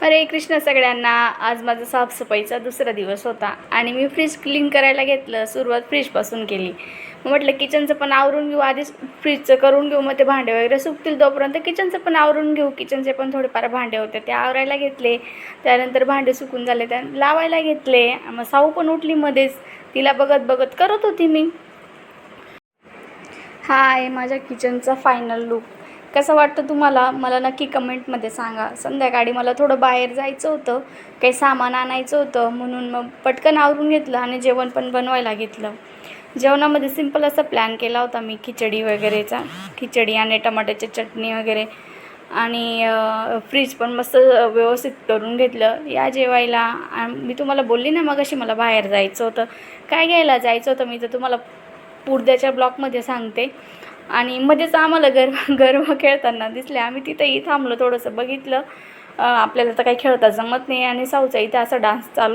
हरे कृष्ण सगळ्यांना. आज माझा साफसफाईचा दुसरा दिवस होता आणि मी फ्रीज क्लीन करायला घेतलं. सुरुवात फ्रीजपासून केली. मग म्हटलं किचनचं पण आवरून घेऊ, आधीच फ्रीजचं करून घेऊ, मग ते भांडे वगैरे सुकतील तोपर्यंत किचनचं पण आवरून घेऊ. किचनचे पण थोडेफार भांडे होते ते आवरायला घेतले. त्यानंतर भांडे सुकून झाले त्या लावायला घेतले. मग साऊ पण उठली मध्येच, तिला बघत बघत करत होती मी. हा आहे माझ्या किचनचा फायनल लूक. कसं वाटतं तुम्हाला मला नक्की कमेंटमध्ये सांगा. संध्याकाळी मला थोडं बाहेर जायचं होतं, काही सामान आणायचं होतं, म्हणून मग पटकन आवरून घेतलं आणि जेवण पण बनवायला घेतलं. जेवणामध्ये सिंपल असा प्लॅन केला होता मी खिचडी वगैरेचा. खिचडी आणि टमाट्याची चटणी वगैरे आणि फ्रीज पण मस्त व्यवस्थित करून घेतलं. या जेवायला. मी तुम्हाला बोलली ना मगाशी मला बाहेर जायचं होतं. काय घ्यायला जायचं होतं मी तर तुम्हाला पुढच्या ब्लॉकमध्ये सांगते. आणि मध्येच आम्हाला गरबा खेळताना दिसले. आम्ही तिथंही थांबलो, थोडंसं बघितलं. आपल्याला तर काही खेळता जमत नाही आणि साऊचा इथं असा डान्स चालू